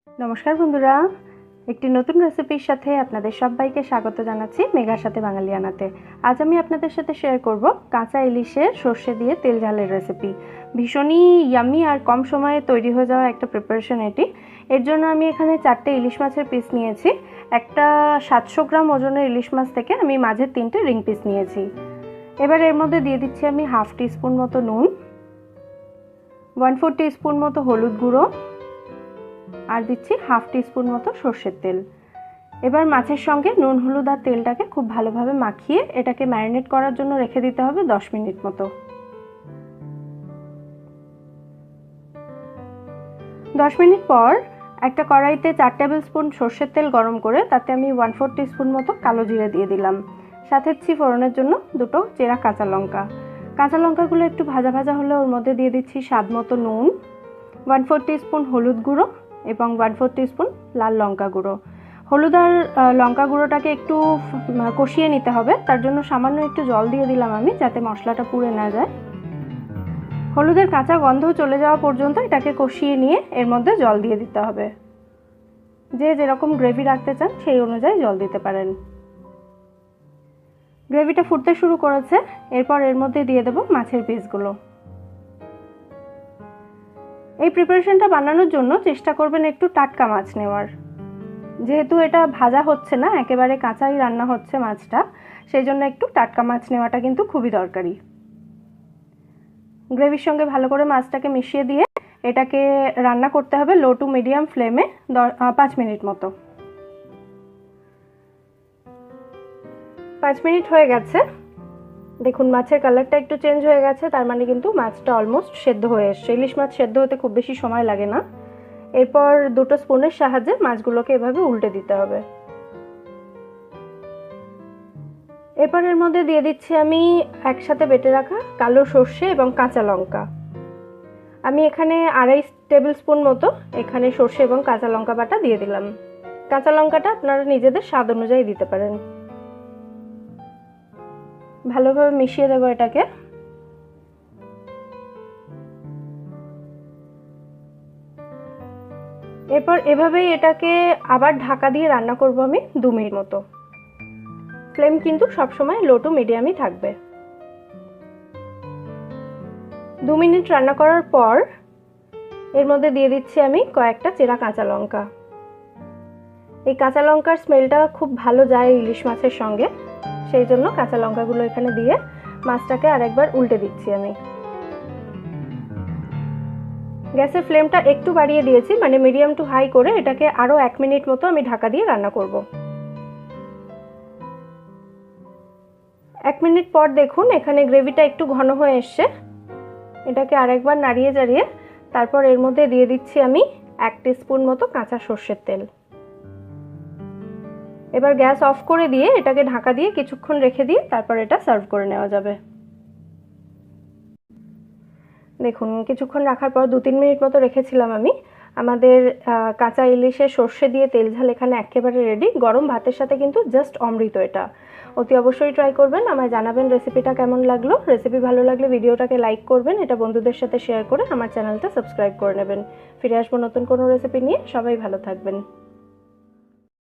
নমস্কার বন্ধুরা, একটি নতুন রেসিপির সাথে আপনাদের সবাইকে স্বাগত জানাচ্ছি মেঘার সাথে বাঙালিয়ানাতে। আজ আমি আপনাদের সাথে শেয়ার করব কাঁচা ইলিশের সর্ষে দিয়ে তেল ঝালের রেসিপি। ভীষণই ইয়ামি আর কম সময়ে তৈরি হয়ে যাওয়া একটা প্রিপারেশন এটি। এর জন্য আমি এখানে 4টে ইলিশ মাছের পিস নিয়েছি। একটা 700 গ্রাম ওজনের ইলিশ মাছ থেকে আমি মাঝের 3টে রিং পিস নিয়েছি। এবার এর মধ্যে দিয়ে দিচ্ছি আমি হাফ টিস্পুন মতো নুন, 1/4 টিস্পুন মতো হলুদ গুঁড়ো, আর দিচ্ছি হাফ টিস্পুন মতো সর্ষের তেল। এবার মাছের সঙ্গে নুন, হলুদ আর তেলটাকে খুব ভালোভাবে মাখিয়ে এটাকে ম্যারিনেট করার জন্য রেখে দিতে হবে 10 মিনিট মতো। 10 মিনিট পর একটা কড়াইতে 4 টেবিল স্পুন সর্ষের তেল গরম করে তাতে আমি 1/4 টিস্পুন মতো কালো জিরে দিয়ে দিলাম। সাথে দিচ্ছি ফোড়নের জন্য 2টো চেরা কাঁচা লঙ্কা। কাঁচা লঙ্কাগুলো একটু ভাজা ভাজা হলে ওর মধ্যে দিয়ে দিচ্ছি স্বাদ মতো নুন, 1/4 টিস্পুন হলুদ গুঁড়ো এবং 1/4 টিস্পুন লাল লঙ্কা গুঁড়ো। হলুদ আর লঙ্কা গুঁড়োটাকে একটু কষিয়ে নিতে হবে, তার জন্য সামান্য একটু জল দিয়ে দিলাম আমি, যাতে মশলাটা পুড়ে না যায়। হলুদের কাঁচা গন্ধ চলে যাওয়া পর্যন্ত এটাকে কষিয়ে নিয়ে এর মধ্যে জল দিয়ে দিতে হবে। যে যেরকম গ্রেভি রাখতে চান সেই অনুযায়ী জল দিতে পারেন। গ্রেভিটা ফুটতে শুরু করেছে, এরপর এর মধ্যে দিয়ে দেব মাছের পিসগুলো। এই প্রিপারেশনটা বানানোর জন্য চেষ্টা করবেন একটু টাটকা মাছ নেওয়ার। যেহেতু এটা ভাজা হচ্ছে না, একেবারে কাঁচাই রান্না হচ্ছে মাছটা, সেই জন্য একটু টাটকা মাছ নেওয়াটা কিন্তু খুবই দরকারি। গ্রেভির সঙ্গে ভালো করে মাছটাকে মিশিয়ে দিয়ে এটাকে রান্না করতে হবে লো টু মিডিয়াম ফ্লেমে 5 মিনিট মতো। 5 মিনিট হয়ে গেছে, দেখুন মাছের কালারটা একটু চেঞ্জ হয়ে গেছে, তার মানে কিন্তু মাছটা অলমোস্ট সেদ্ধ হয়ে এসছে। ইলিশ মাছ সেদ্ধ হতে খুব বেশি সময় লাগে না। এরপর 2টো স্পুনের সাহায্যে মাছগুলোকে এভাবে উল্টে দিতে হবে। এরপর এর মধ্যে দিয়ে দিচ্ছি আমি একসাথে বেটে রাখা কালো সর্ষে এবং কাঁচা লঙ্কা। আমি এখানে 2.5 টেবিল স্পুন মতো এখানে সর্ষে এবং কাঁচা লঙ্কা বাটা দিয়ে দিলাম। কাঁচা লঙ্কাটা আপনারা নিজেদের স্বাদ অনুযায়ী দিতে পারেন। ভালোভাবে মিশিয়ে দেবো এটাকে। এরপর এভাবেই এটাকে আবার ঢাকা দিয়ে রান্না করব আমি 2 মিনিট মতো। ফ্লেম কিন্তু সবসময় লো টু মিডিয়ামই থাকবে। 2 মিনিট রান্না করার পর এর মধ্যে দিয়ে দিচ্ছি আমি কয়েকটা চেরা কাঁচা লঙ্কা। এই কাঁচা লঙ্কার স্মেলটা খুব ভালো যায় ইলিশ মাছের সঙ্গে, সেই জন্য কাঁচা লঙ্কাগুলো এখানে দিয়ে মাছটাকে আরেকবার উল্টে দিচ্ছি আমি। গ্যাসের ফ্লেমটা একটু বাড়িয়ে দিয়েছি, মানে মিডিয়াম টু হাই করে এটাকে আরও 1 মিনিট মতো আমি ঢাকা দিয়ে রান্না করব। 1 মিনিট পর দেখুন এখানে গ্রেভিটা একটু ঘন হয়ে এসছে। এটাকে আরেকবার নাড়িয়ে চাড়িয়ে তারপর এর মধ্যে দিয়ে দিচ্ছি আমি 1 টিস্পুন মতো কাঁচা সর্ষের তেল। এবার গ্যাস অফ করে দিয়ে এটাকে ঢাকা দিয়ে কিছুক্ষণ রেখে দিয়ে তারপর এটা সার্ভ করে নেওয়া যাবে। দেখুন কিছুক্ষণ রাখার পর 2-3 মিনিট মতো রেখেছিলাম আমি। আমাদের কাঁচা ইলিশের সর্ষে দিয়ে তেল ঝাল এখানে একেবারে রেডি। গরম ভাতের সাথে কিন্তু জাস্ট অমৃত এটা। অতি অবশ্যই ট্রাই করবেন, আমায় জানাবেন রেসিপিটা কেমন লাগলো। রেসিপি ভালো লাগলে ভিডিওটাকে লাইক করবেন, এটা বন্ধুদের সাথে শেয়ার করে আমার চ্যানেলটা সাবস্ক্রাইব করে নেবেন। ফিরে আসবো নতুন কোনো রেসিপি নিয়ে। সবাই ভালো থাকবেন।